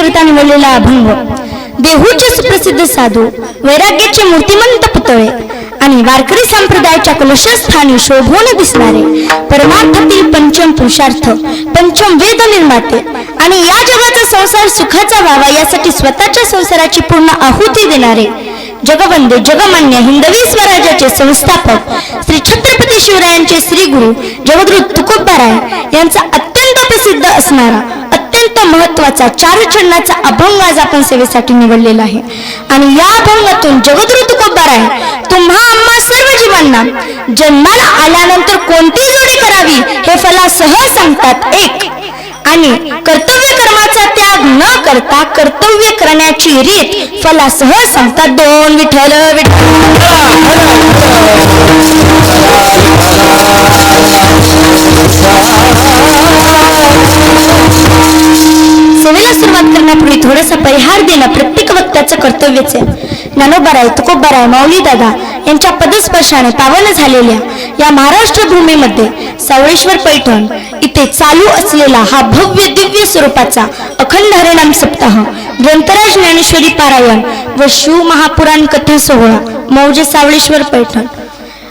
करिता निवडलेला अभंग देहूचे सुप्रसिद्ध साधू वैराग्याचे मूर्तिमंत पुतळे आणि वारकरी संप्रदायाच्या कलशस्थानी शोभून दिसणारे परमार्थातील पंचम पुरुषार्थ पंचम वेद निर्माते आणि या जगाचा संसार सुखाचा व्हावा यासाठी स्वतःच्या संसाराची पूर्ण आहुती देणारे जगवंदे जगमान्य हिंदवी स्वराज्याचे संस्थापक श्री छत्रपती शिवरायांचे श्री गुरु जगद्गुरु तुकोबाराय यांचा अत्यंत प्रसिद्ध असणारा अत्यंत महत्वाचा 4 चरणाचा अभंग आज आपण सेवेसाठी निवडलेला आहे। आणि या अभंगातून जगद्गुरु तुकोबाराय तुम्हा आम्हा सर्व जीवांना जन्माला आल्यानंतर कोणती जोडी करावी हे फलासह सांगतात एक, आणि कर्तव्य कर्माचा त्याग न करता कर्तव्य करण्याची रीत फलासह सांगतात 2 विठ्ठल सेवेला सुरुवात करण्यापूर्वी थोडासा परिहार देणं प्रत्येक वक्त्याचं कर्तव्यच आहे। ज्ञानोबाराय तुकोबाराय माऊली दादा यांच्या पदस्पर्शाने पावन झालेल्या या महाराष्ट्र भूमीमध्ये सावळेश्वर पैठण इथे चालू असलेला हा भव्य दिव्य स्वरूपाचा अखंड हरिनाम सप्ताह ग्रंथराज ज्ञानेश्वरी पारायण व शिव महापुराण कथा सोहळा मौजे सावळेश्वर पैठण।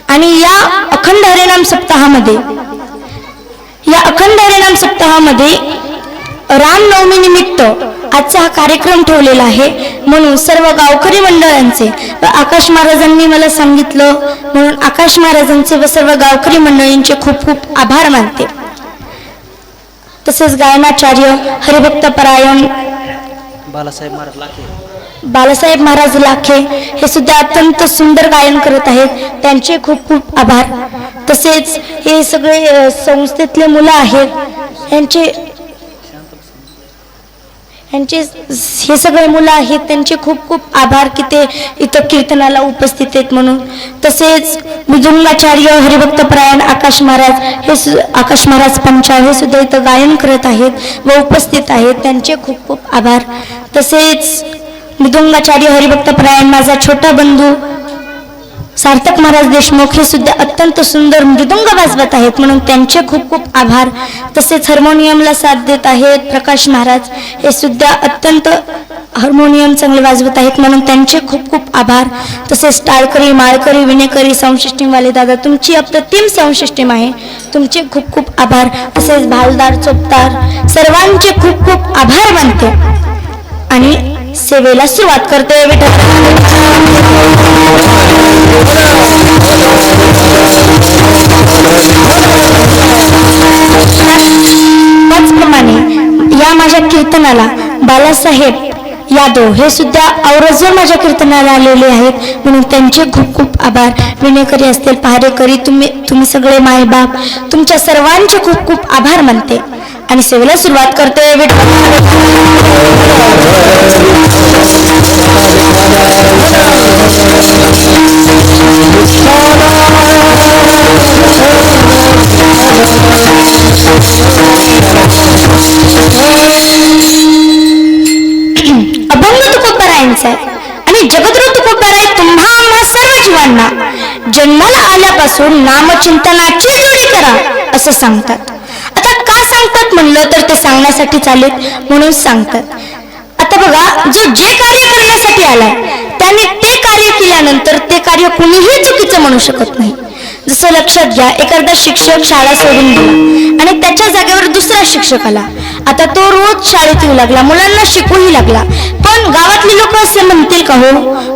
आणि या अखंड हरिनाम सप्ताहामध्ये रामनवमी निमित्त आजचा हा कार्यक्रम ठेवलेला आहे म्हणून सर्व गावकरी मंडळांचे व आकाश महाराजांनी मला सांगितलं म्हणून आकाश महाराजांचे व सर्व गावकरी मंडळींचे खूप खूप आभार मानते। तसेच गायनाचार्य हरिभक्त परायण बालासाहेब महाराज लाखे हे सुद्धा अत्यंत सुंदर गायन करत आहेत, त्यांचे खूप खूप आभार। तसेच हे सगळे संस्थेतले मुलं आहेत हे सगळे मुलं आहेत त्यांचे खूप खूप आभार की ते इथं कीर्तनाला उपस्थित आहेत म्हणून। तसेच मृदुंगाचार्य हरिभक्त परायण आकाश महाराज पंचाळ हे सुद्धा इथं गायन करत आहेत व उपस्थित आहेत, त्यांचे खूप खूप आभार। तसेच मृदुंगाचार्य हरिभक्त परायण माझा छोटा बंधू सार्थक महाराज देशमुख हे सुद्धा अत्यंत सुंदर मृदुंग वाजवत आहेत म्हणून त्यांचे खूप खूप आभार। तसेच हार्मोनियमला साथ देत आहेत प्रकाश महाराज हे सुद्धा अत्यंत हार्मोनियम चांगले वाजवत आहेत म्हणून त्यांचे खूप खूप आभार। तसेच टाळकरी माळकरी विणेकरी साऊंड सिस्टीमवाले दादा तुमची अप्रतिम साऊंड सिस्टीम आहे, तुमचे खूप खूप आभार। तसेच भालदार चोपदार सर्वांचे खूप खूप आभार मानते आणि सेवेला सुरुवात करते। त्याचप्रमाणे या माझ्या कीर्तनाला बालासाहेब यादव हे सुद्धा औरजवर माझ्या कीर्तनाला आलेले आहेत म्हणून त्यांचे खूप खूप आभार। विणेकरी असतील पहारेकरी तुम्ही सगळे मायबाप तुमच्या सर्वांचे खूप खूप आभार मानते आणि सेवेला सुरुवात करते। अभंग तुकोबारायांचा आणि जगद्गुरु तुकोबाराय तुम्हा आम्हा सर्व जीवांना जन्माला आल्यापासून नामचिंतनाची जोडी करा असं सांगतात। आता का सांगतात म्हणलं तर ते सांगण्यासाठी चालेत म्हणून सांगतात। आता बघा जो जे कार्य करण्यासाठी आलाय त्याने ते कार्य केल्यानंतर ते कार्य कुणीही चुकीचं म्हणू शकत नाही। जसं लक्षात घ्या एखादा शिक्षक शाळा सोडून गेला आणि त्याच्या जागेवर दुसरा शिक्षक आला, आता तो रोज शाळेत येऊ लागला मुलांना शिकवूही लागला, पण गावातली लोक असे म्हणतील का हो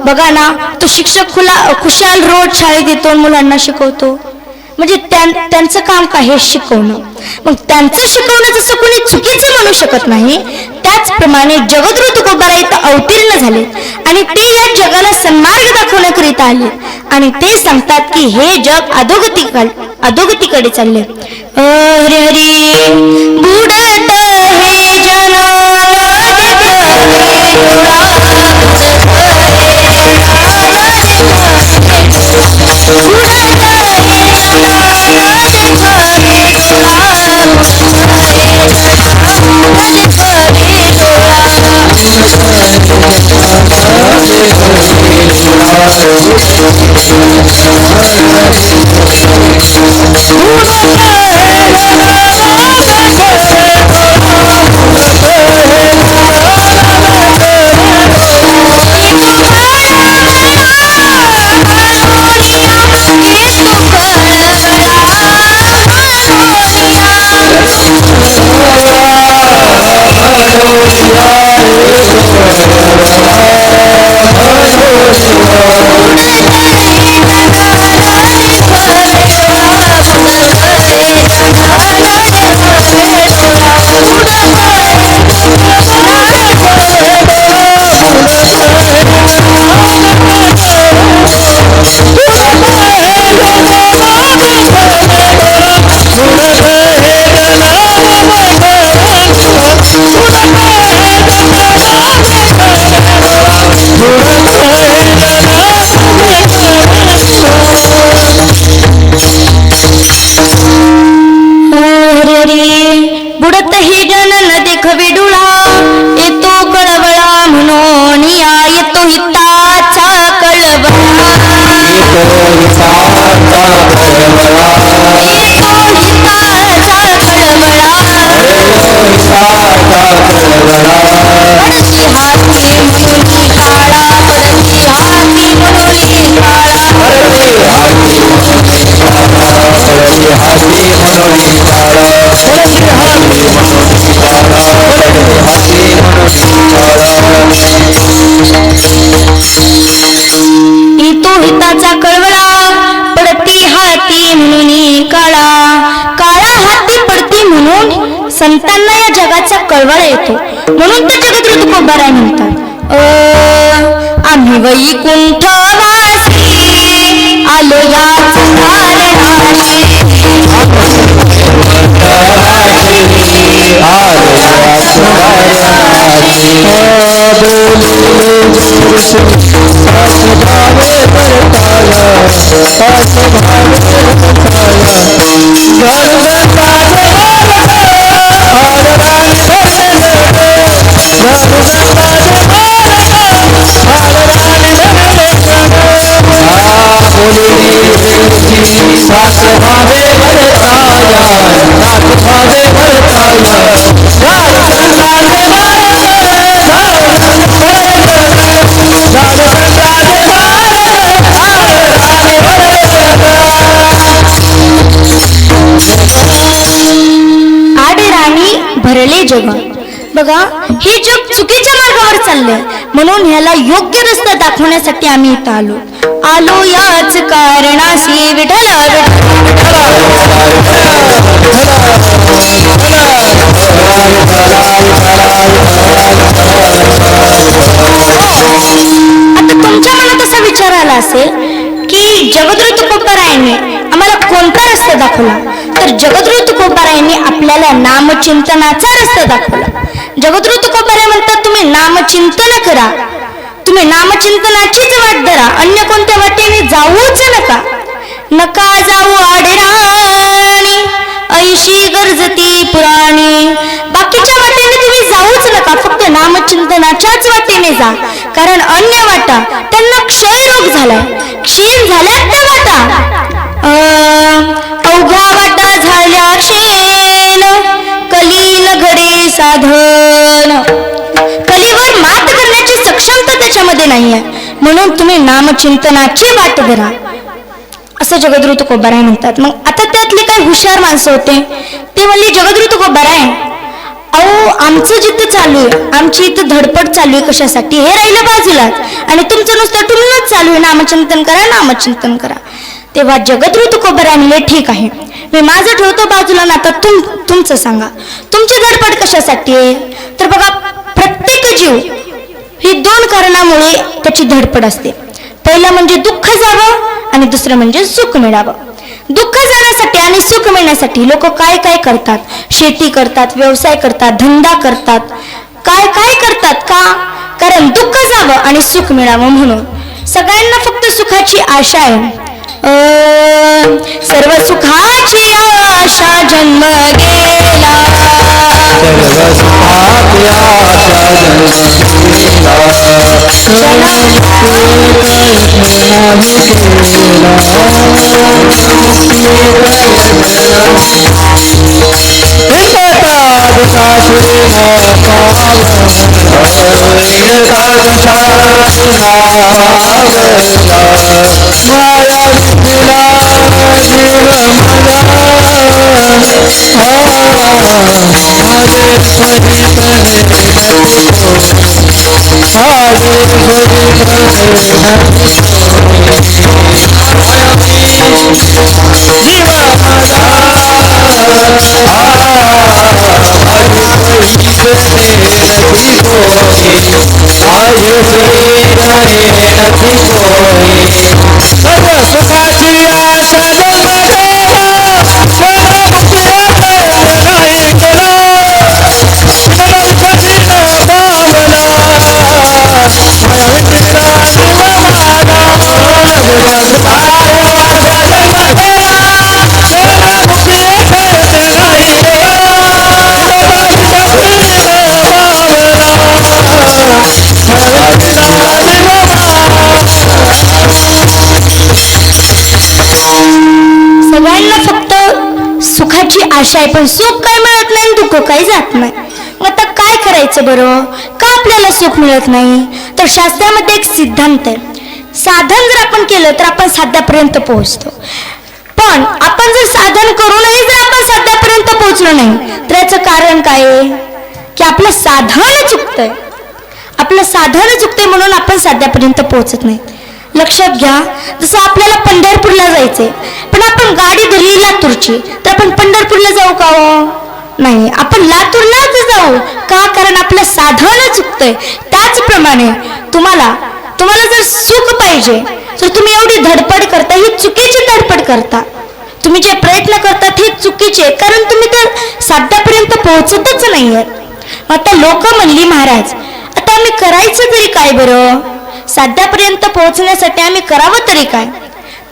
बघा ना तो शिक्षक खुशाल रोज शाळेत येतो मुलांना शिकवतो, म्हणजे त्यांचं काम काय हे शिकवणं, मग त्यांचं शिकवणं जसं कोणी चुकीचं म्हणू शकत नाही त्याचप्रमाणे जगद्गुरु तुकोबाराय इथं अवतीर्ण झाले आणि ते या जगाला सन्मार्ग दाखवण्याकरिता आले आणि ते सांगतात की हे जग अधोगतीकडे चालले। हरी हरी बुडत हे जन हिताचा कळवळा पडती हाती म्हणून काळा काळा हाती पडती म्हणून संतांना या जगाचा कळवळा येतो म्हणून तर जगद्गुरु तुकोबाराय म्हणतात आम्ही वैकुंठवासी आलो याच कारणाशी भरले जग बघा हे जग चुकीच्या मार्गावर चाललंय म्हणून ह्याला योग्य रस्ता दाखवण्यासाठी आम्ही इथं आलो याच कारणाशी विठ्ठल आता तुमच्या मनात असा विचार आला असेल की जगद्गुरु तुकोबारायांनी आम्हाला कोणता रस्ता दाखवला तर जगद्गुरु तुकोबारायांनी आपल्याला नामचिंतनाचा रस्ता दाखवला जगद्गुरु तुकोबाराय म्हणतात तुम्ही नामचिंतन करा तुम्ही नामचिंतनाचीच वाट धरा अन्य कोणत्या वाटेने जाऊच नका जाऊ आडराणी ऐशी गरजती पुराणी बाकीच्या वाटेने तुम्ही जाऊच नका फक्त नामचिंतनाच्याच वाटेने जा कारण अन्य वाटा त्यांना क्षय रोग झालाय क्षीण झाल्यात त्या वाटा अवघ्या वाटा झाल्या क्षीण कलील घडे साधन कलीवर मात करण्याची सक्षमता त्याच्यामध्ये नाहीये म्हणून तुम्ही नामचिंतनाची वाट धरा असं जगद्गुरु तुकोबाराय म्हणतात मग आता त्यातले काही हुशार माणसं होते ते म्हणले जगद्गुरु तुकोबाराय अहो आमचं जिथं चालू आहे आमची इथं धडपड चालू आहे कशासाठी हे राहिलं बाजूलाच आणि तुमचं नुसतं टुमणच चालू आहे नामचिंतन करा तेव्हा जगद्गुरु तुकोबाराय म्हणले ठीक आहे मी माझं ठेवतो बाजूला ना आता तुमचं सांगा तुमची धडपड कशासाठी आहे तर बघा प्रत्येक जीव ही दोन कारणामुळे त्याची धडपड असते पहिलं म्हणजे दुःख जावं आणि दुसरं म्हणजे सुख मिळावं दुःख जाण्यासाठी आणि सुख मिळण्यासाठी लोक काय काय करतात शेती करतात व्यवसाय करतात धंदा करतात काय करतात का कारण दुःख जावं आणि सुख मिळावं म्हणून सगळ्यांना फक्त सुखाची आशा आहे सर्व सुखाची आशा जन्म गेला सर्व सुखाची सगळ्यांना फक्त सुखाची आशा आहे, पण सुख काय मिळत नाही, दुःख काही जात नाही. मग आता काय करायचं बरं? का आपल्याला सुख मिळत नाही? तर शास्त्रामध्ये एक सिद्धांत आहे, साधन जर आपण केलं तर आपण साध्यापर्यंत पोहोचतो. पण आपण जर साधन करूनही जर आपण साध्यापर्यंत पोहोचलो नाही, तर याचं कारण काय आहे? की आपलं साधन चुकतंय. आपलं साधन चुकतंय म्हणून आपण साध्यापर्यंत पोहोचत नाही. लक्षात घ्या, जसं आपल्याला पंढरपूरला जायचंय, पण आपण गाडी धरली लातूरची, तर आपण पंढरपूरला जाऊ का हो? नाही, आपण लातूरलाच जाऊ का? कारण आपलं साधन चुकतंय. त्याचप्रमाणे तुम्हाला जर सुख पाहिजे तर तुम्ही एवढी धडपड करता, ही चुकीची धडपड करता. तुम्ही जे प्रयत्न करतात हे चुकीचे, कारण तुम्ही तर साध्यापर्यंत पोहोचतच नाहीये. आता लोक म्हणली, महाराज आता आम्ही करायचं तरी काय बरं? साध्यापर्यंत पोहोचण्यासाठी आम्ही करावं तरी काय?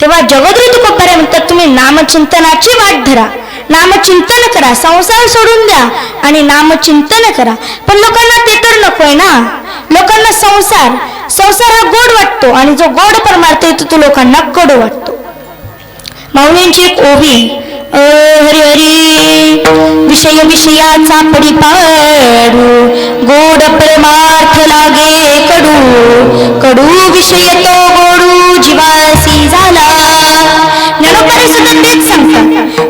तेव्हा जगद्गुरु तुकोबाराय म्हणतात, तुम्ही नामचिंतनाची वाट धरा, नामचिंतन करा, संसार सोडून द्या आणि नामचिंतन करा. पण लोकांना ते तर नकोय ना. लोकांना संसार हा गोड वाटतो आणि जो गोड परमार्थ येतो तो लोकांना कडू वाटतो. माऊलींची एक ओवी, हरी हरी विषय विषयाचा पडिपाडू, गोड परमार्थ लागे कडू, कडू विषय तो गोडू जीवासी झाला. ज्ञानोबा सुद्धा तेच सांगतात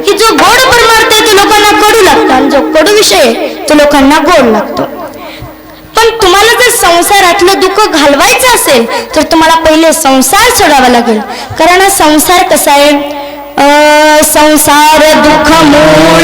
की जो गोड परमार्थ आहे तो लोकांना कडू लागतो आणि जो कडू विषय तो लोकांना गोड लागतो. पण तुम्हाला जर संसारातलं दुःख घालवायचं असेल तर तुम्हाला पहिले संसार सोडावा लागेल. कारण हा संसार कसा आहे? संसार दुःख मूळ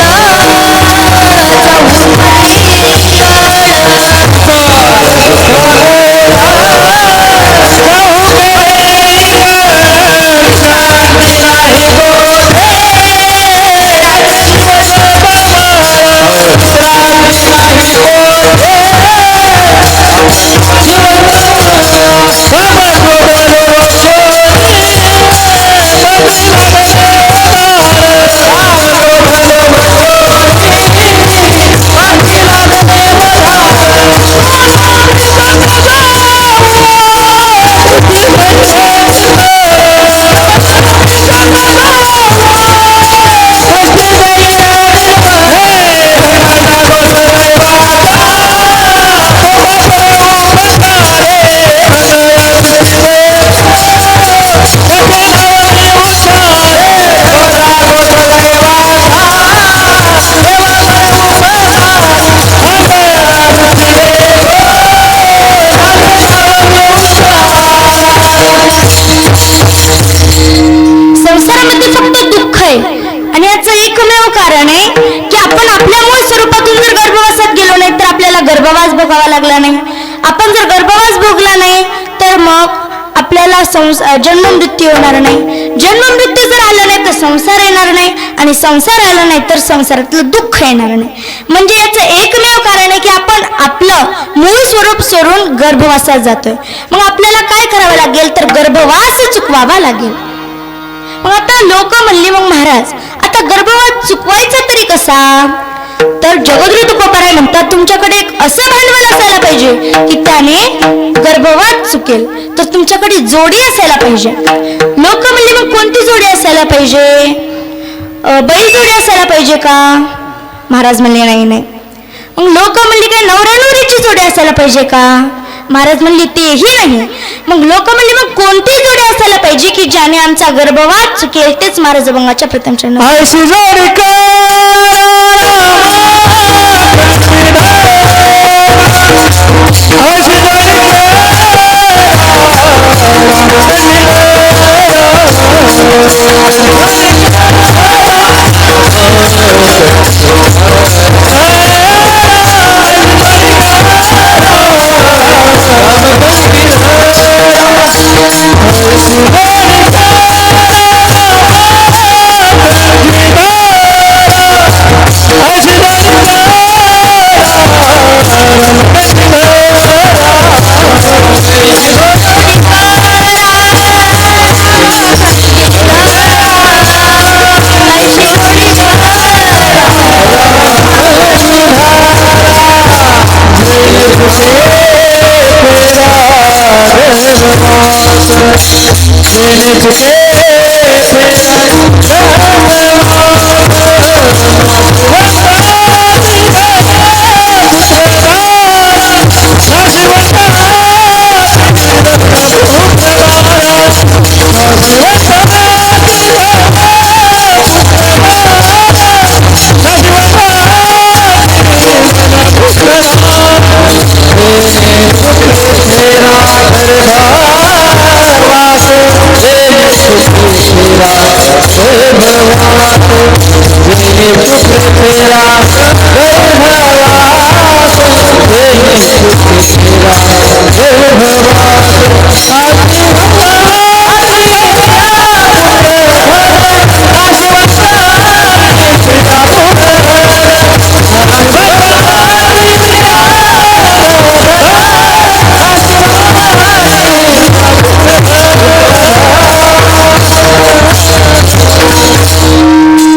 गर्भवास भोगावा लागला नाही. आपण जर गर्भवास भोगला नाही तर मग आपल्याला जन्म मृत्यू होणार नाही. जन्म मृत्यू जर आला नाही तर संसार येणार नाही आणि संसार आला नाही तर संसारातलं दुःख येणार नाही. म्हणजे याचं एकमेव कारण आहे की आपण आपलं मूळ स्वरूप सोडून गर्भवासात जातोय. मग आपल्याला काय करावं लागेल तर गर्भवास चुकवावा लागेल. मग आता लोक म्हणली, मग महाराज आता गर्भवास चुकवायचा तरी कसा? तर जगद्गुरु तुकोबाराय म्हणतात, तुमच्याकडे एक असं भांडवल असायला पाहिजे की त्याने गर्भवास चुकेल. तर तुमच्याकडे जोडी असायला पाहिजे. लोक म्हणले, मग कोणती जोडी असायला पाहिजे? बैल जोडी असायला पाहिजे का? महाराज म्हणले नाही. मग लोक म्हणले, काय नवरा नवरीची जोडी असायला पाहिजे का? महाराज म्हणले तेही नाही. मग लोक म्हणले, मग कोणती जोडी असायला पाहिजे की ज्याने आमचा गर्भवास चुकेल? तेच महाराज अभंगाच्या प्रथम चरण.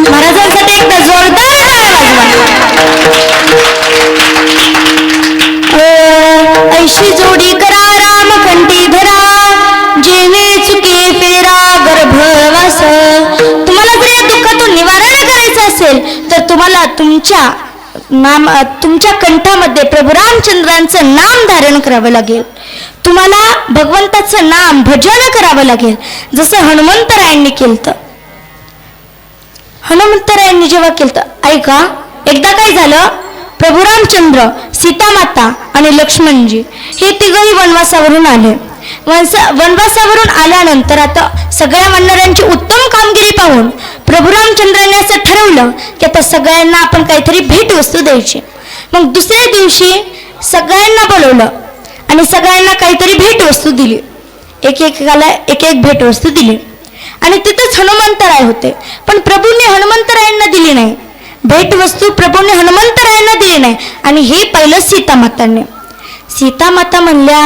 महाराजांसाठी एकदा जोरदार ऐशी जोडी करा राम कंठी धरा जेणे चुके फेरा गर्भवास. तुम्हाला जर या दुःखातून निवारण करायचं असेल तर तुम्हाला तुमच्या कंठामध्ये प्रभू रामचंद्रांचं नाम धारण करावं लागेल. तुम्हाला भगवंताचं नाम भजन करावं लागेल, जसं हनुमंतरायांनी केलं. हनुमंतरायांनी जेव्हा केलं, ऐका, एकदा काय झालं, प्रभू रामचंद्र, सीतामाता आणि लक्ष्मणजी हे तिघही वनवासावरून आले. वनवासावरून आल्यानंतर आता सगळ्या वानरांची उत्तम कामगिरी पाहून प्रभू रामचंद्रांनी असं ठरवलं की आता सगळ्यांना आपण काहीतरी भेटवस्तू द्यायची. मग दुसऱ्या दिवशी सगळ्यांना बोलवलं आणि सगळ्यांना काहीतरी भेटवस्तू दिली. एकेकाला एक एक भेटवस्तू दिली आणि तिथंच हनुमंतराय होते. पण प्रभूंनी हनुमंतरायांना दिली नाही भेटवस्तू. प्रभूंनी हनुमंतरायांना दिली नाही. आणि हे पाहिलं सीतामातांनी. सीतामाता म्हणल्या,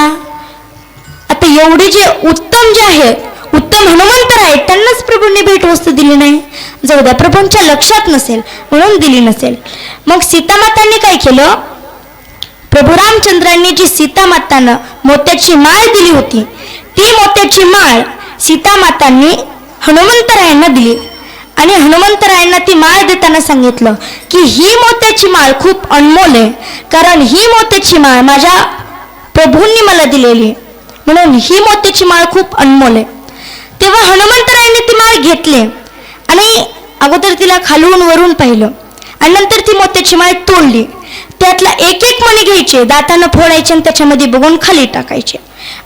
आता एवढे जे उत्तम आहे, उत्तम हनुमंतराय आहेत, त्यांनाच प्रभूंनी भेटवस्तू दिली नाही. जाऊ द्या, प्रभूंच्या लक्षात नसेल म्हणून दिली नसेल. मग सीतामातांनी काय केलं, प्रभू रामचंद्रांनी जी सीतामातांना मोत्याची माळ दिली होती, ती मोत्याची माळ सीतामातांनी हनुमंतरायांना दिली. आणि हनुमंतरायांना ती माळ देताना सांगितलं की ही मोत्याची माळ खूप अनमोल आहे, कारण ही मोत्याची माळ माझ्या प्रभूंनी मला दिलेली, म्हणून ही मोत्याची माळ खूप अनमोल आहे. तेव्हा हनुमंतरायांनी ती माळ घेतली आणि अगोदर तिला खालून वरून पाहिलं आणि नंतर ती मोत्याची माळ तोडली. त्यातला एक एक मणी घ्यायचे, दातानं फोडायचे आणि त्याच्यामध्ये बघून खाली टाकायचे.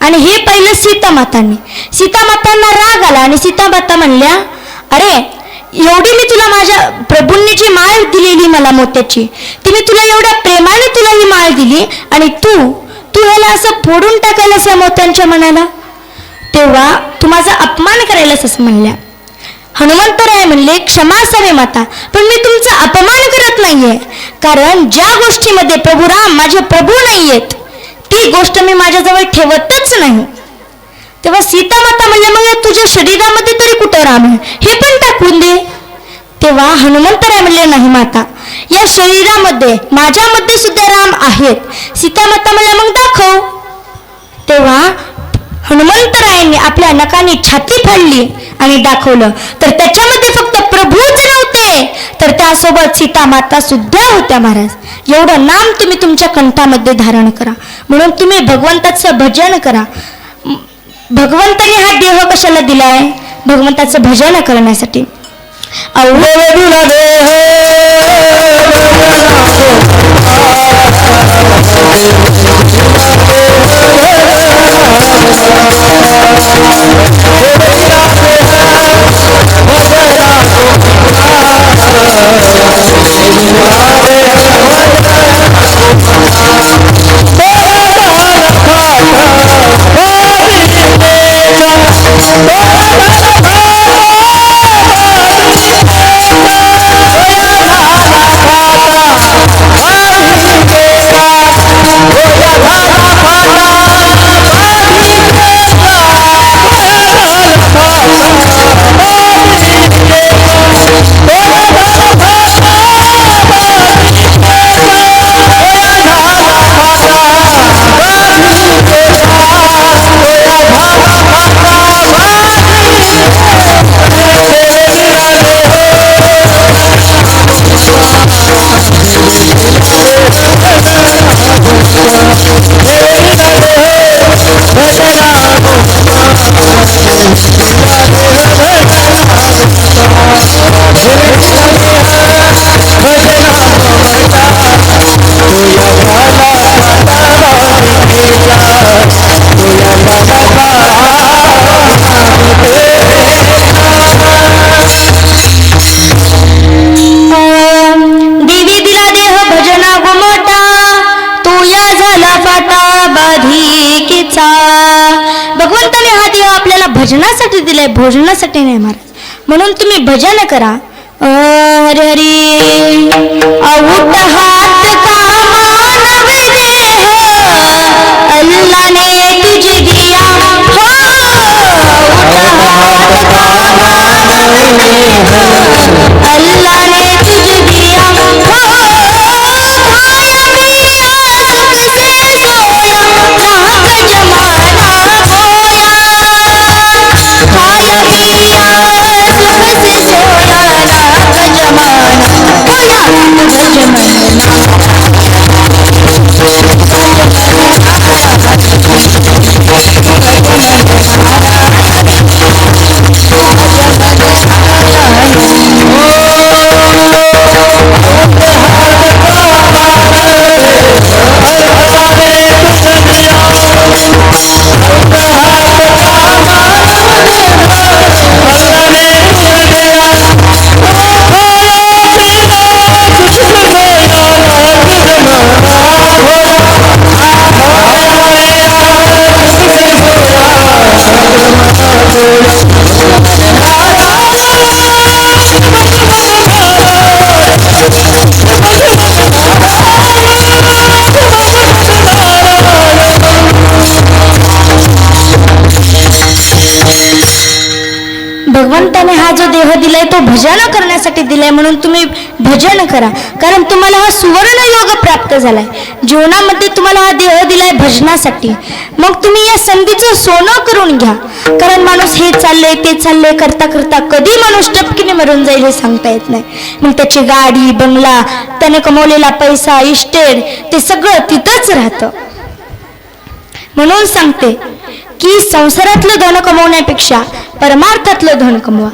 आणि हे पाहिलं सीतामातांनी. सीतामातांना राग आला आणि सीतामाता म्हणल्या, अरे एवढी मी तुला माझ्या प्रभूंनी जी माळ दिलेली मला मोत्याची, ती मी तुला एवढ्या प्रेमाने तुला ही माळ दिली आणि तू ह्याला असं फोडून टाकायलास या मोत्यांच्या मनाला, तेव्हा तू माझा अपमान करायलास असं म्हणल्या. हनुमंतराय म्हणले, क्षमा असावे माता, पण मी तुमचा अपमान करत नाहीये, कारण ज्या गोष्टीमध्ये प्रभू राम माझे प्रभू नाहीयेत ती गोष्ट मी माझ्याजवळ ठेवतच नाही. तेव्हा सीतामाता म्हणल्या, मग तुझ्या शरीरामध्ये तरी कुठं राम आहे, हे पण टाकून दे. तेव्हा हनुमंतराय म्हणले, नाही माता, या शरीरामध्ये माझ्यामध्ये सुद्धा राम आहेत. सीतामाता म्हणल्या, मग दाखव. तेव्हा हनुमंतरायांनी आपल्या नखाने छाती फाडली आणि दाखवलं, तर त्याच्यामध्ये फक्त प्रभूच नव्हते, तर त्यासोबत सीतामाता सुद्धा होत्या. महाराज, एवढं नाम तुम्ही तुमच्या कंठामध्ये धारण करा, म्हणून तुम्ही भगवंताचं भजन करा. भगवंताने हा देह कशाला दिलाय, भगवंताचं भजन करण्यासाठी. भजनासाठी दिलंय, भोजनासाठी नाही महाराज. म्हणून तुम्ही भजन करा. हरी हरी उठ हात का मानव देह अल्लाह ने तुझे दिया हो. उठ हात का मानव देह अल्लाह ने तुझे दिया हो. खाया पिया सुख से सोया नाक जमाना खोया. खाया पिया सुख से सोया नाक जमाना खोया. भगवंताने हा जो देह दिलाय तो भजन करण्यासाठी दिलाय. म्हणून तुम्ही भजन करा, कारण तुम्हाला हा सुवर्ण योग प्राप्त झालाय. जीवनामध्ये तुम्हाला हा देह दिलाय भजनासाठी. मग तुम्ही या संधीचं सोनं करून घ्या, कारण माणूस हे चाललंय ते चाललंय करता करता कधी माणूस टपकीने मरून जाईल हे सांगता येत नाही. मग त्याची गाडी बंगला, त्याने कमवलेला पैसा, इस्टेट ते सगळं तिथंच राहतं. म्हणून सांगते की संसारातलं धन कमवण्यापेक्षा परमार्थातलं धन कमवा.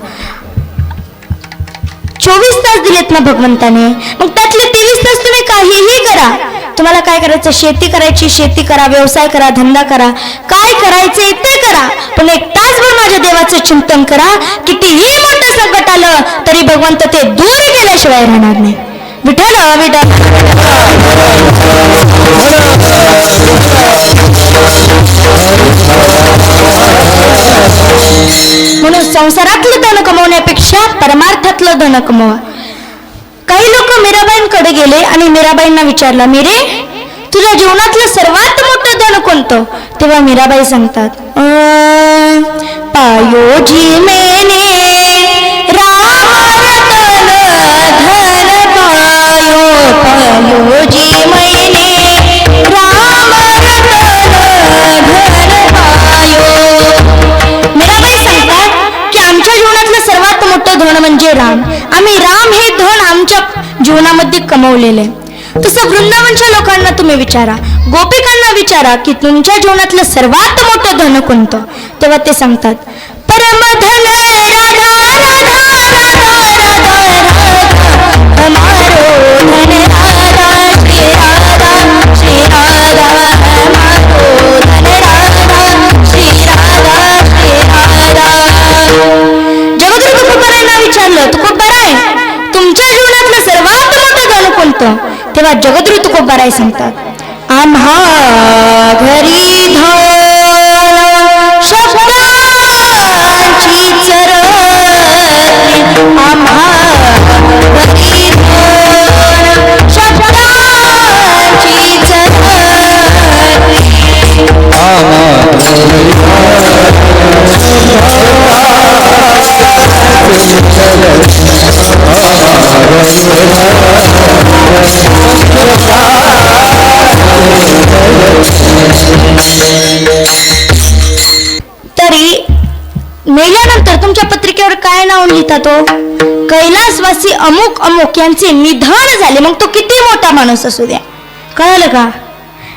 24 तास दिलेत ना भगवंताने, मग त्यातले 23 तास तुम्ही काहीही करा. तुम्हाला काय करायचं, शेती करायची शेती करा, व्यवसाय करा, धंदा करा, काय करायचे ते करा, पण 1 तासभर माझ्या देवाचं चिंतन करा. कितीही मोठं संकट आलं तरी भगवंत ते दूर केल्याशिवाय राहणार नाही. विठ्ठल म्हणून संसारातलं धन कमवण्यापेक्षा परमार्थातलं धन कमवा. काही लोक मीराबाईंकडे गेले आणि मीराबाईंना विचारलं, मीरे तुझ्या जीवनातलं सर्वात मोठं धन कोणतं? तेव्हा मीराबाई सांगतात, पायोजी मैने राम रतन धन पायो. पायोजी मैने राम रतन धन पायो. मीराबाई सांगतात की आमच्या जीवनातलं सर्वात मोठं धन म्हणजे राम. आम्ही राम हे धन आमच्या जीवनामध्ये कमवलेलं आहे. तसं वृंदावनच्या लोकांना तुम्ही विचारा, गोपिकांना विचारा की तुमच्या जीवनातलं सर्वात मोठं धन कोणतं? तेव्हा ते सांगतात, परमधन राधा राधा राधा राधा राधा हमारो धन राधा श्री राधा श्री राधा हमारो धन राधा श्री राधा श्री राधा. जगद्गुरु तुकोबारायांना विचारलं, तुकोबाराय तुमच्या जीवनातलं सर्वात मोठं धन कोणतं? तेव्हा जगद्गुरु तुकोबाराय सांगतात, आम्हा घरी धन शब्दांची चरणी. आम्हा घरी धन शब्दांची चरणी. तरी मेल्यानंतर तुमच्या पत्रिकेवर काय नाव लिहितात? कैलासवासी अमुक अमुक यांचे निधन झाले. मग तो किती मोठा माणूस असू द्या, कळलं का?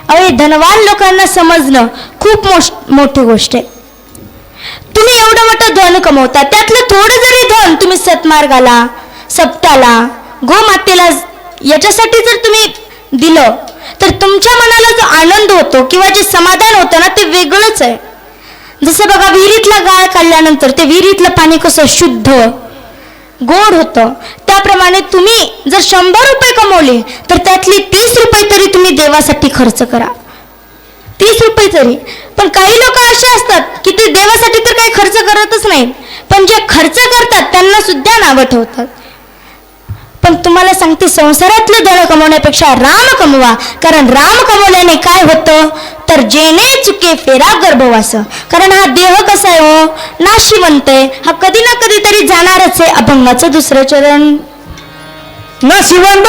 अरे धनवान लोकांना समजणं खूप मोठी गोष्ट आहे. तुम्ही एवढं मोठं धन कमवता, त्यातलं थोडं जरी धन तुम्ही सत्मार्गाला, सप्ताला, गोमातेला याच्यासाठी जर तुम्ही दिलं तर तुमच्या मनाला जो आनंद होतो किंवा जे समाधान होतं ना ते वेगळंच आहे. जसं बघा, विहिरीतला गाळ काढल्यानंतर ते विहिरीतलं पाणी कसं शुद्ध गोड होतं, त्याप्रमाणे तुम्ही जर 100 रुपये कमवले तर त्यातले 30 रुपये तरी तुम्ही देवासाठी खर्च करा. 30 रुपये तरी. पण काही लोक असे असतात की ते देवासाठी तर काही खर्च करतच नाही, पण जे खर्च करतात त्यांना सुद्धा नावं ठेवतात. पण तुम्हाला सांगते, संसारातलं धन कमवण्यापेक्षा राम कमवा. कारण राम कमवल्याने काय होतं तर जेणे चुके फेरा गर्भवास. कारण हा देह कसा आहे हो, नाशिवंत आहे, हा कधी ना कधीतरी जाणारच आहे. अभंगाचं दुसरं चरण. नाशिवंत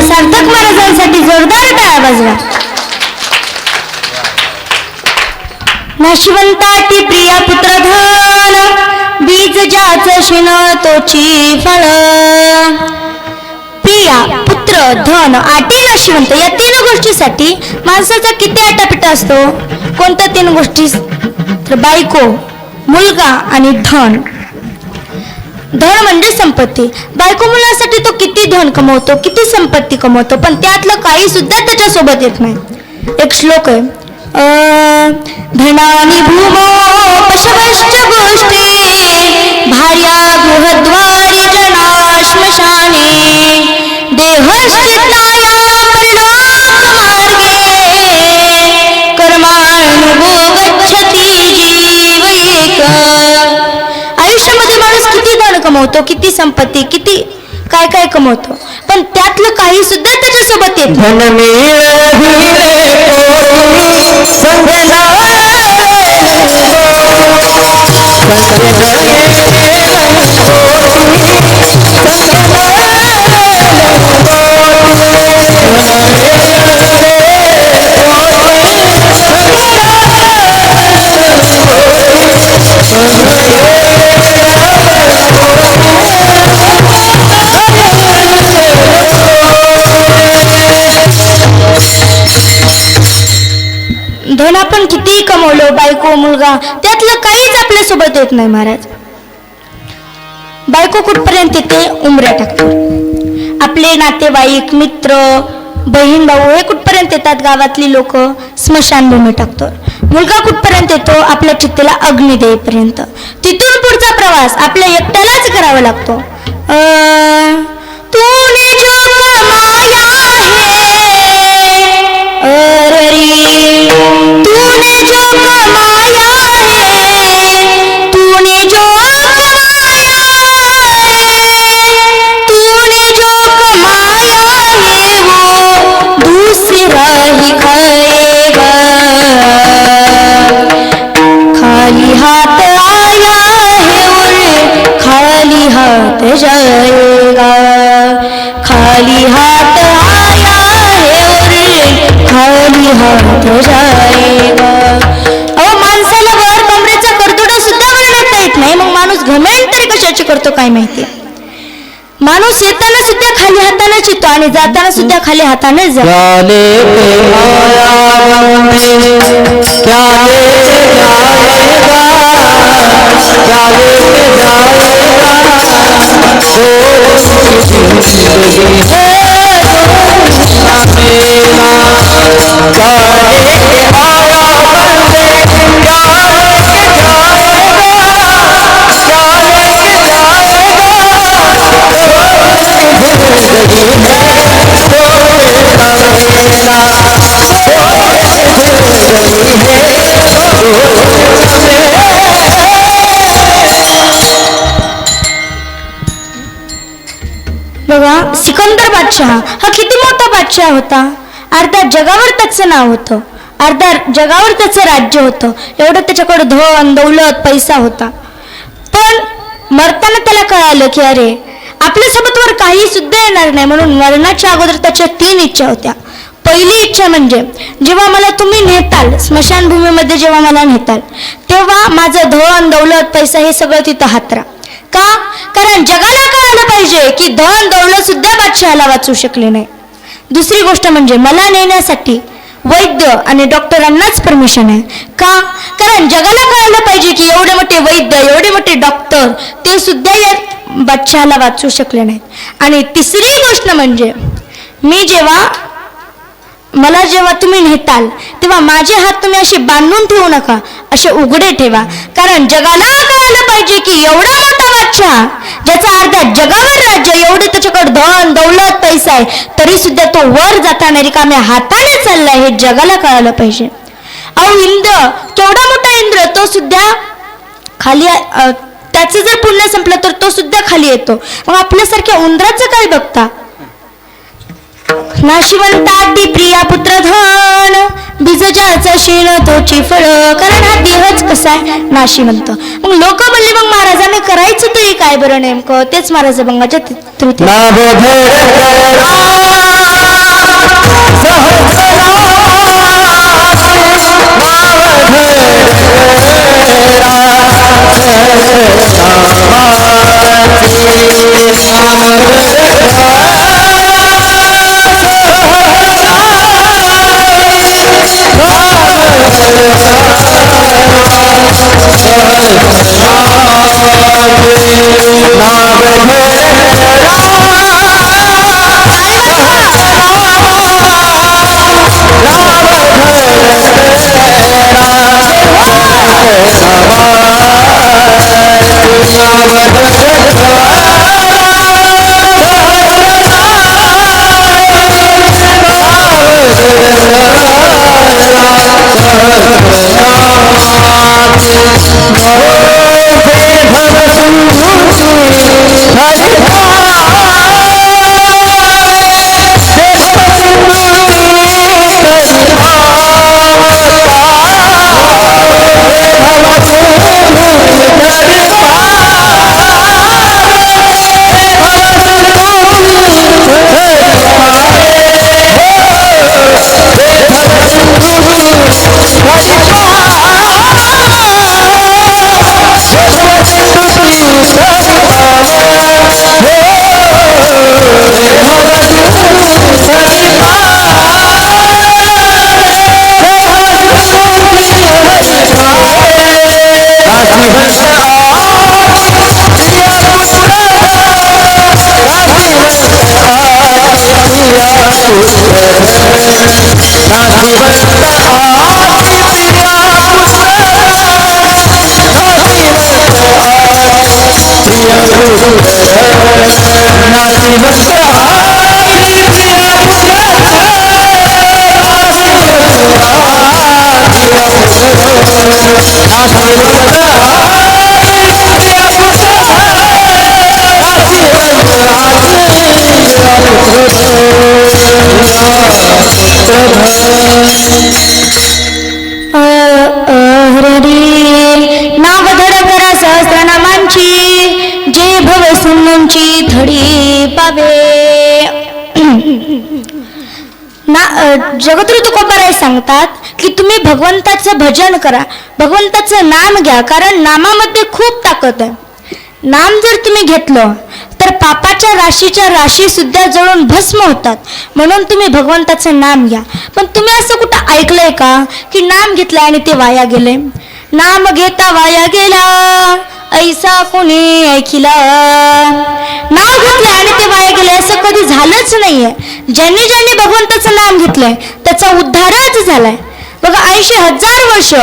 सार्थक महाराजांसाठी जोरदार टाळ्या वाजवा. नाशिवंताटी प्रिया पुत्र धन, बीज ज्याचं शिन तोची फळ. प्रिया पुत्र धन आटी नाशिवंत या तीन गोष्टीसाठी माणसाचा किती आटापिटा असतो. कोणत्या तीन गोष्टी तर बायको, मुलगा आणि धन. धन म्हणजे संपत्ती. बायको मुलासाठी तो किती धन कमवतो, किती संपत्ती कमवतो, पण त्यातलं काही सुद्धा त्याच्या सोबत येत नाही. एक श्लोक आहे, धनानी भूमो पशवश्च गोष्टी, भार्या गृहद्वारी जना श्मशाने, देहश्चित्ताया परिणाममार्गे, कर्माणुभो गच्छति जीव एक. आयुष्यामध्ये माणूस किती धन कमवतो, किती संपत्ती, किती काय काय कमवतो, पण त्यातलं काही सुद्धा त्याच्यासोबत येत. धन धन आपण किती कमवलो, बायको मुलगा, त्यातलं काहीच आपल्या सोबत येत नाही महाराज. बायको कुठपर्यंत येते, उमऱ्या टाकतो. आपले नातेवाईक, मित्र, बहीण भाऊ हे कुठपर्यंत येतात, गावातली लोक, स्मशानभूमी टाकतो. मुलगा कुठपर्यंत येतो, आपल्या चित्तेला अग्नी देईपर्यंत. तिथून पुढचा प्रवास आपल्या एकट्यालाच करावा लागतो. तूने जो कमाया है, तूने जो कमाया है, तूने जो कमाया है, तूने जो कमाया है वो दूसरा ही खाएगा. खाली हाथ आया है और खाली हाथ जाएगा. खाली हाथ आया है और खाली हाथ जाएगा. अहो, माणसाला वर कमरेचा करतोडा सुद्धा वळवता येत नाही, मग माणूस घमेंट तरी कशाची करतो काय माहिती. माणूस येताना सुद्धा खाली हातानेच येतो. म्हणतो आणि जाताना सुद्धा खाली हाताने जा. क्या लेके आया वंदे क्या लेके जाएगा क्या लेके जाएगा जिंदगी है मेरा क्या लेके आया वंदे क्या लेके जाएगा क्या लेके बघा, सिकंदर बादशाह हा किती मोठा बादशाह होता. अर्ध्या जगावर त्याचं नाव होतं, अर्ध्या जगावर त्याचं राज्य होतं. एवढं त्याच्याकडे धन दौलत पैसा होता. पण मरताना त्याला कळालं की अरे आपल्यासोबत वर काही सुद्धा येणार नाही. म्हणून मरणाच्या अगोदर त्याच्या 3 इच्छा होत्या. पहिली इच्छा म्हणजे जेव्हा मला तुम्ही नेताल स्मशानभूमीमध्ये, जेव्हा मला नेताल तेव्हा माझं धन दौलत पैसा हे सगळं तिथं हातरा. का? कारण जगाला कळालं पाहिजे की धन दौलत सुद्धा बादशहाला वाचू शकले नाही. दुसरी गोष्ट म्हणजे मला नेण्यासाठी वैद्य आणि डॉक्टरांनाच परमिशन आहे. का? कारण जगाला कळालं पाहिजे की एवढे मोठे वैद्य एवढे मोठे डॉक्टर ते सुद्धा या बादशहाला वाचू शकले नाहीत. आणि तिसरी गोष्ट म्हणजे मला जेव्हा तुम्ही नेताल तेव्हा माझे हात तुम्ही असे बांधून ठेवू नका, असे उघडे ठेवा. कारण जगाला कळालं पाहिजे की एवढा मोठा बादशाह ज्याचा अर्ध्या जगावर राज्य, एवढे त्याच्याकडे धन दौलत पैसा आहे, तरी सुद्धा तो वर जाताना रिकाम्या हाताने चाललाय हे जगाला कळालं पाहिजे. अहो इंद्र, केवढा मोठा इंद्र, तो सुद्धा खाली त्याचं जर पुण्य संपलं तर तो सुद्धा खाली येतो. मग आपल्यासारख्या उंदराचं काय बघता? नाशिवंताती प्रिया पुत्र धन बीजजाचा शीण तोची फळ. कारण हा देहच कसा आहे नाशिवंत. मग लोक म्हणले मग महाराजांनी करायचं तरी काय बरं नेमकं? तेच महाराज भंगाच्या तृतीय जगद्गुरु तुकोबाराय सांगतात की तुम्ही भगवंताचं भजन करा, भगवंताचं नाम घ्या. कारण नामामध्ये खूप ताकद आहे. नाम जर तुम्ही घेतलं तर तर पापाच्या राशीच्या राशी सुद्धा जळून भस्म होतात. म्हणून तुम्ही भगवंताचं नाम घ्या. पण तुम्ही असं कुठं ऐकलंय का की नाम घेतलं आणि ते वाया गेले? नाम घेता वाया गेला ऐसा कोणी ऐकिला. नाव घेतलं आणि ते वाया गेले असं कधी झालंच नाहीये. ज्यांनी ज्यांनी भगवंताचं नाम घेतलंय त्याचा उद्धारच झालाय. बघा 80,000 वर्ष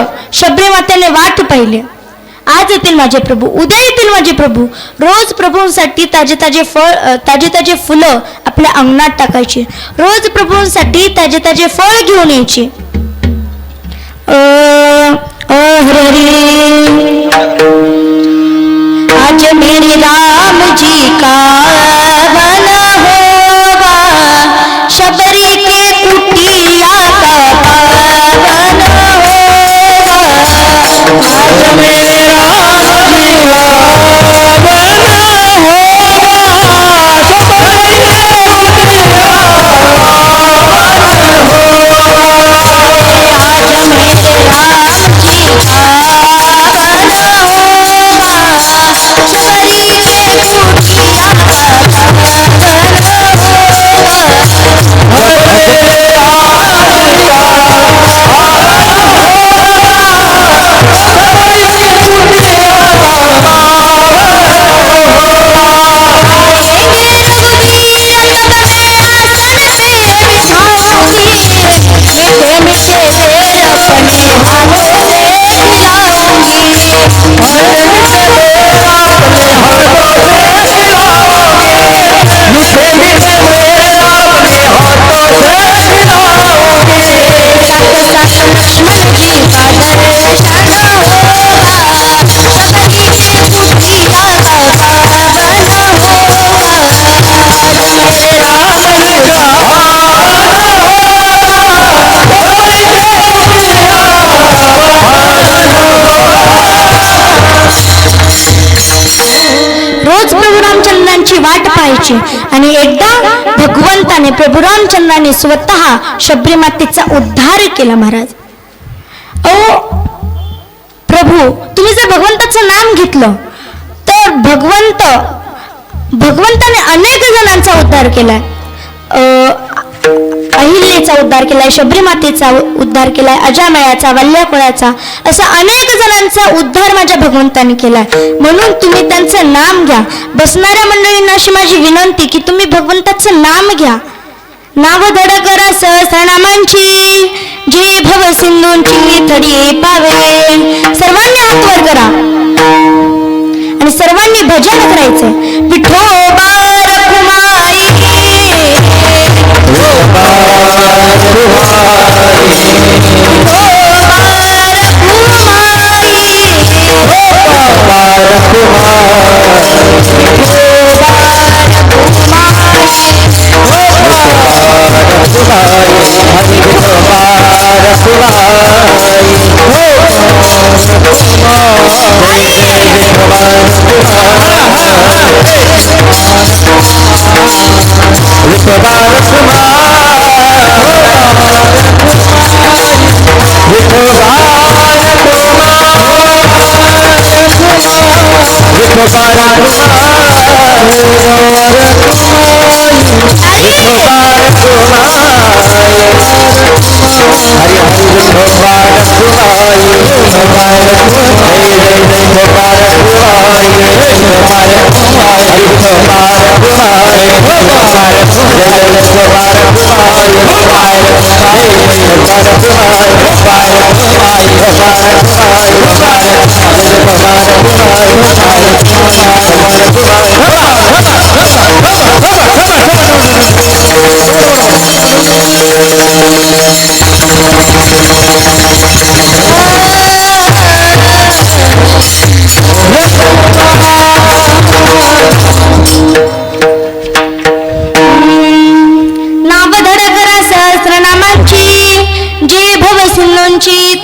शबरी मातेने वाट पाहिली. आज येतील माझे प्रभू, उद्या येतील माझे प्रभू. रोज प्रभूंसाठी ताजे ताजे फुलं आपल्या अंगणात टाकायची. रोज प्रभूंसाठी ताजे ताजे फळ घेऊन यायची. हरे हरे आज मेरे राम जी का वन होगा शबरी के कुटिया का पावन होगा. आज मेरे राम जी का वन होगा शबरी के वाट पाहायची. आणि एकदा भगवंताने प्रभू रामचंद्राने स्वतः शबरी मातेचा उद्धार केला. महाराज ओ प्रभू, तुम्ही जर भगवंताचं नाम घेतलं तर भगवंताने अनेक जणांचा उद्धार केलाय. अहिल्याचा उद्धार केलाय, शबरी मातेचा उद्धार केलाय, अजामेळाचा, वल्ल्याकुळाचा, अशा अनेक जणांचा उद्धार माझ्या भगवंताने केलाय. म्हणून तुम्ही त्यांचं नाम घ्या. बसणाऱ्या मंडळींना अशी माझी विनंती की तुम्ही भगवंताचं नाम घ्या. नाव धड करा सहस्रनामांची, जी भव सिंधूंची थडी पावे. सर्वांनी हात वर करा आणि सर्वांनी भजन करायचंय. विठोबा रखुमाई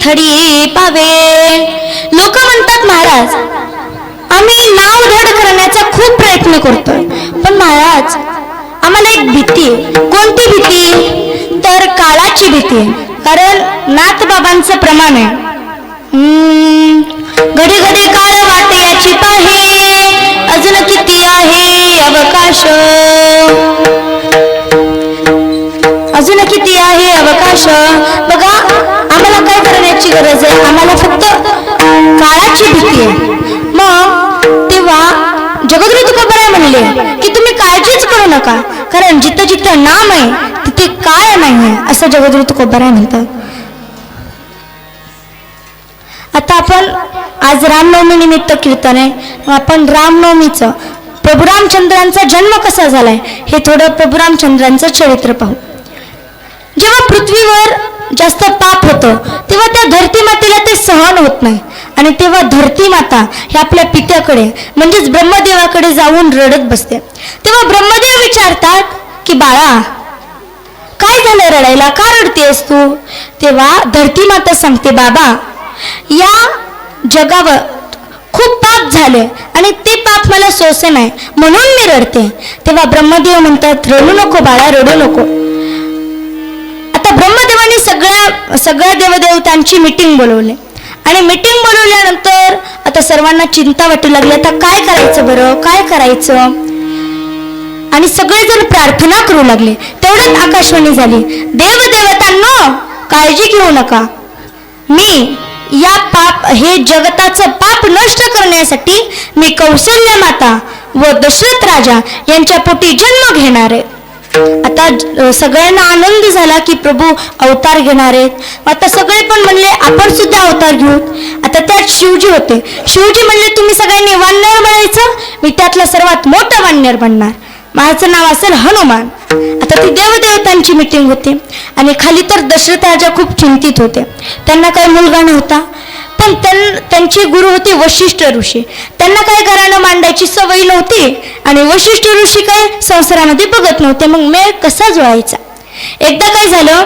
थडी पावे. लोक म्हणतात महाराज आम्ही नाव धड करण्याचा खूप प्रयत्न करतोय, पण महाराज आम्हाला एक भीती आहे. कोणती भीती? तर काळाची भीती. कारण नाथबाबांचं प्रमाण आहे, घडी घडी काळ वाट याची पाहे, अजून किती आहे अवकाश. अवकाश, अजून किती आहे अवकाश. बघा, आम्हाला काय करण्याची गरज आहे, आम्हाला फक्त काळाची भीती आहे. मग तेव्हा जगद्गुरु तुकोबाराय म्हणले की तुम्ही काळजीच करू नका, कारण जिथं जिथं नाम आहे तिथे काळ नाही आहे, असं जगद्गुरु तुकोबाराय म्हणतात. आता आपण आज रामनवमी निमित्त कीर्तन आहे, आपण रामनवमीचं प्रभू रामचंद्रांचा जन्म कसा झालाय हे थोडं प्रभू रामचंद्रांचं चरित्र पाहू. जेव्हा पृथ्वीवर जास्त पाप होतं तेव्हा त्या धरती मातेला ते सहन होत नाही, आणि तेव्हा धरती माता हे आपल्या पित्याकडे म्हणजेच ब्रह्मदेवाकडे जाऊन रडत बसते. तेव्हा ब्रह्मदेव विचारतात की बाळा, काय झालं रडायला, का रडतेस तू. तेव्हा धरती माता सांगते, बाबा या जगावर खूप पाप झाले आणि ते पाप मला सोसे नाही म्हणून मी रडते. तेव्हा ब्रह्मदेव म्हणतात, रडू नको बाळा, रडू नको. आता ब्रह्मदेवाने सगळ्या देवदेवतांची मीटिंग बोलवली, आणि मीटिंग बोलवल्यानंतर आता सर्वांना चिंता वाटू लागली, आता काय करायचं बरं, काय करायचं. आणि सगळेजण प्रार्थना करू लागले. तेवढ्यात आकाशवाणी झाली, देवदेवतांनो काळजी घेऊ नका, मी या पाप हे जगताचं पाप नष्ट करण्यासाठी मी कौसल्य माता व दशरथ राजा यांच्या पोटी जन्म घेणार आहे. आता सगळ्यांना आनंद झाला की प्रभू अवतार घेणार आहेत. आता सगळे पण म्हणले आपण सुद्धा अवतार घेऊ. आता त्यात शिवजी होते. शिवजी म्हणले तुम्ही सगळ्यांनी वानर बनायचं, मी त्यातला सर्वात मोठा वानर बनणार, माझं नाव असेल हनुमान. आता ती देवदेवतांची मीटिंग होती, आणि खाली तर दशरथ राजा खूप चिंतित होते. त्यांना काही मुलगा नव्हता, पण त्यांचे गुरु होते वशिष्ठ ऋषी. त्यांना काय घरानं मांडायची सवय नव्हती, आणि वशिष्ठ ऋषी काय संसारामध्ये बघत नव्हते. मग मेळ कसा जुळायचा. एकदा काय झालं,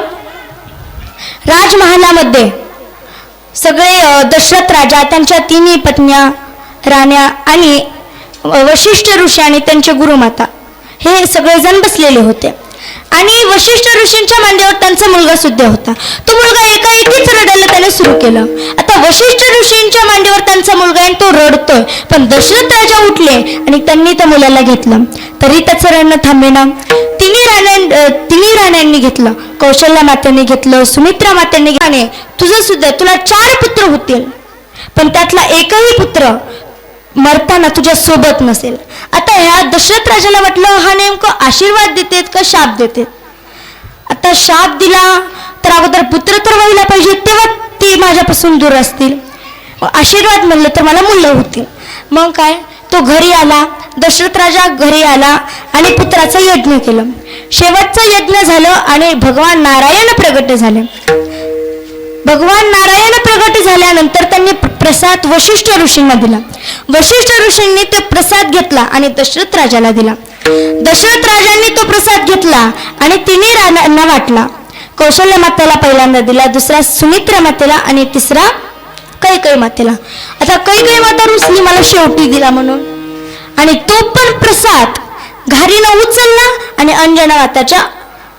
राजमहालामध्ये सगळे दशरथ राजा, त्यांच्या तिन्ही पत्न्या, राण्या आणि वशिष्ठ ऋषी आणि त्यांचे गुरुमाता हे सगळेजण बसलेले होते. आणि वशिष्ठ ऋषींच्या मांडीवर त्यांचा मुलगा सुद्धा होता. तो मुलगा एकाएकीच रडायला त्याने सुरू केलं. आता वशिष्ठ ऋषींच्या मांडीवर त्यांचा मुलगा आहे, तो रडतोय, पण दशरथ राजा उठले आणि त्यांनी त्या मुलाला घेतलं. तरी त्याचं रडणं थांबेना. तिन्ही राण्यांनी घेतलं, कौशल्या मातेने घेतलं, सुमित्रा मातेने घेतलं. तुझं सुद्धा, तुला 4 पुत्र होतील, पण त्यातला एकही पुत्र मरताना तुझ्या सोबत नसेल. आता ह्या दशरथ राजाला वाटलं हा नेमकं आशीर्वाद देतेत का शाप देतेत. आता शाप दिला तर अगोदर पुत्र तर व्हायला पाहिजे, तेव्हा ते माझ्यापासून दूर असतील. आशीर्वाद म्हणलं तर मला मुलं होतील. मग काय, तो घरी आला, दशरथ राजा घरी आला आणि पुत्राचा यज्ञ केलं. शेवटचा यज्ञ झालं आणि भगवान नारायण प्रगट झाले. भगवान नारायण प्रगट झाल्यानंतर त्यांनी प्रसाद वशिष्ठ ऋषींना दिला. वशिष्ठ ऋषींनी ते प्रसाद घेतला आणि दशरथ राजाला दिला. दशरथ राजांनी तो प्रसाद घेतला आणि तिन्ही राण्यांना वाटला. कौशल्य मातेला पहिल्यांदा दिला, दुसरा सुमित्रा मातेला आणि तिसरा कैकेयी मातेला. आता कैकेयी माता रुसली, मला शेवटी दिला म्हणून, आणि तो पण प्रसाद घारीनं उचलला आणि अंजना माताच्या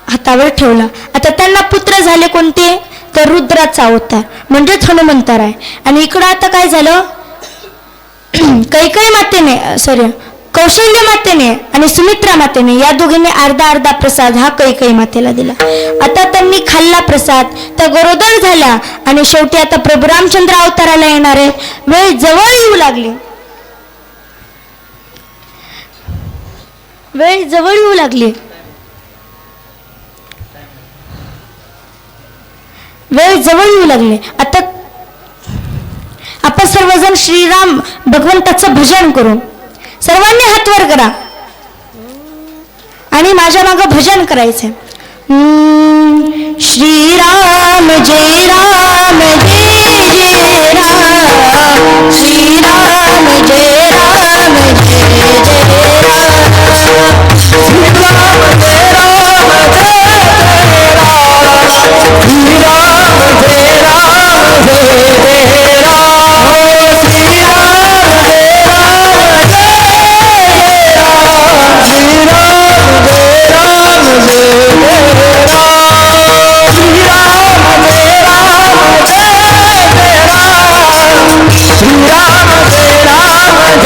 हातावर ठेवला. आता त्यांना पुत्र झाले कोणते, तर रुद्राचा अवतार म्हणजेच हनुमंतराय. आणि इकडं आता काय झालं, कैकेयी मातेने कौशल्य मातेने आणि सुमित्रा मातेने या दोघींनी अर्धा प्रसाद हा कैकेयी मातेला दिला. आता त्यांनी खाल्ला प्रसाद, त्या गरोदर झाल्या आणि शेवटी आता प्रभू रामचंद्र अवताराला येणार आहे. वेळ जवळ येऊ लागली, वेळ जवळ येऊ लागली, वेळ जवळ येऊ लागले. आता आपण सर्वजण श्रीराम भगवंताचं भजन करू. सर्वांनी हात वर करा आणि माझ्या मागं भजन करायचंय. श्रीराम जय राम जय जय राम, श्रीराम जय राम जय जय राम, श्रीराम जय राम जय जय राम, श्रीराम जय राम जय जय राम, श्रीराम जय राम जय जय राम, श्रीराम जय राम जय जय राम, श्रीराम जय राम जय जय राम, श्रीराम जय राम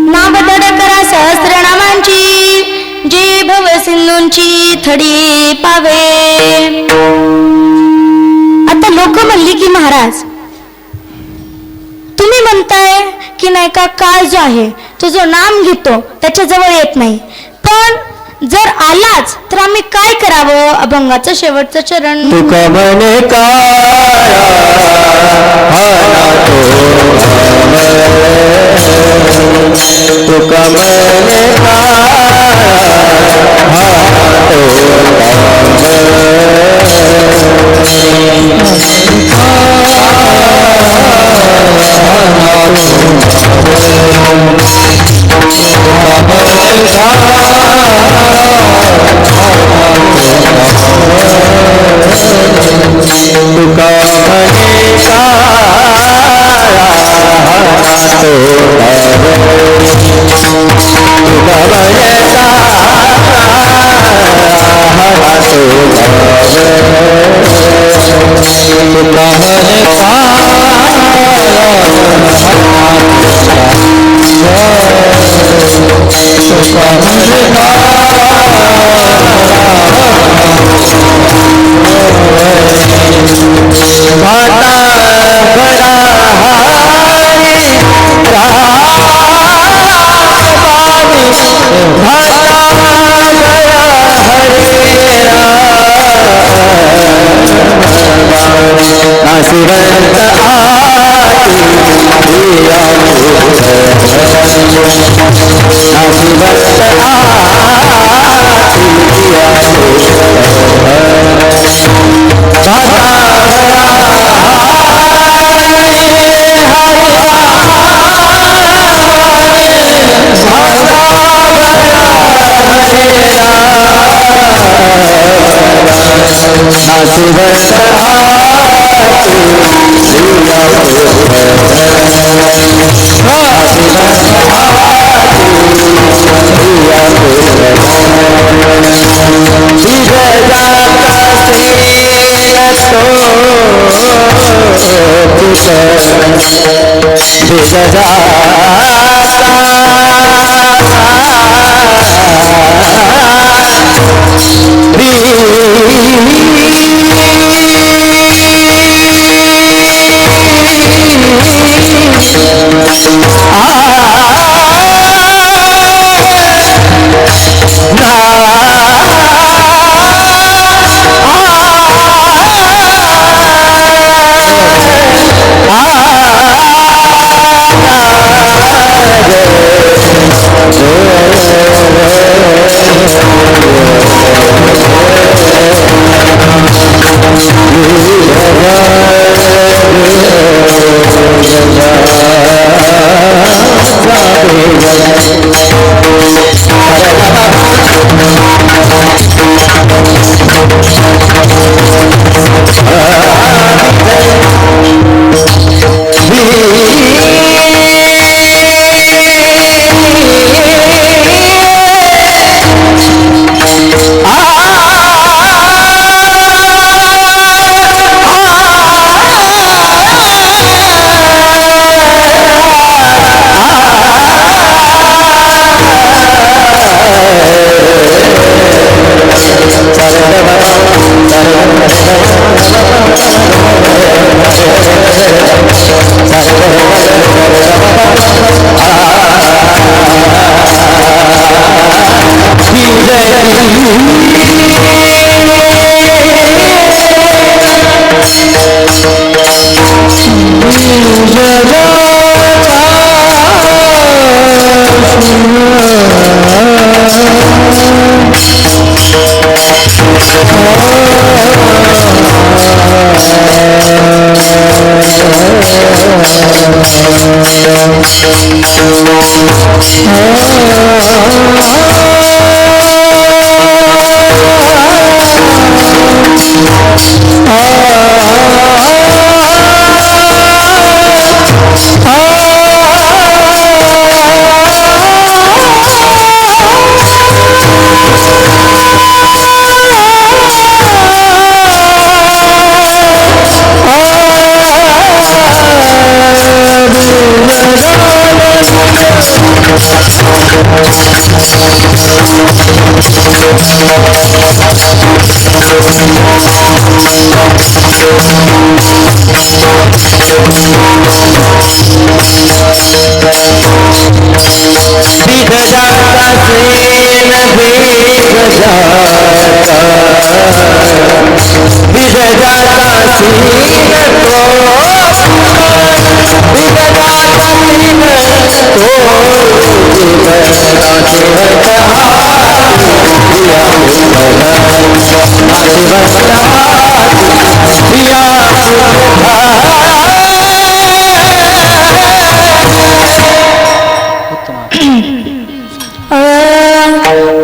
नावदड करा सहस्रनामांची, जी भव सिंधूंची थडी पावे. आता लोक म्हणली की महाराज तुम्ही म्हणताय की नाही का काळ जो आहे तो जो नाम घेतो त्याच्या जवळ येत नाही, पण जर आलाच तर आम्ही काय करावं. अभंगाचं शेवटचं चरण. तुका म्हणे तुका म्हणे तुका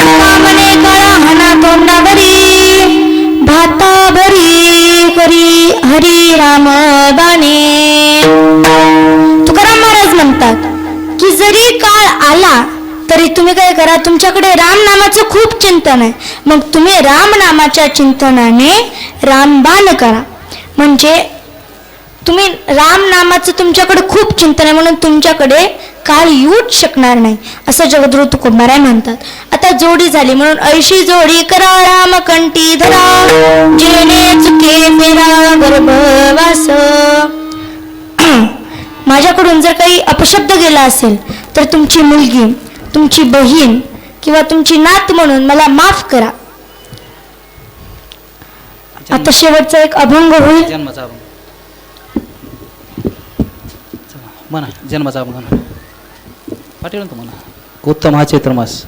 कामने कळा हना तोंडावरी भाता भरी करी हरी राम गाणे. तुकाराम महाराज म्हणतात की जरी काळ आला तरी तुम्ही काय करा, तुमच्याकडे राम नामाचं खूप चिंतन आहे, मग तुम्ही राम नामाच्या चिंतनाने रामबाण करा. म्हणजे तुम्ही राम नामाचं तुमच्याकडे खूप चिंतन आहे म्हणून तुमच्याकडे काळ येऊच शकणार नाही असं जगद्गुरु तुकोबाराय म्हणतात. आता जोडी झाली म्हणून ऐशी जोडी करा राम कंठी धरा जेणे चुके मेरा गर्भवास. माझ्याकडून जर काही अपशब्द गेला असेल तर तुमची मुलगी, तुमची बहीण किंवा तुमची नात म्हणून मला माफ करा. आता शेवटचा एक अभंग होईल. जन्माचा अभंग म्हणा, जन्माचा अभंग पाटील तो म्हणा. उत्तम हा चैत्र मास.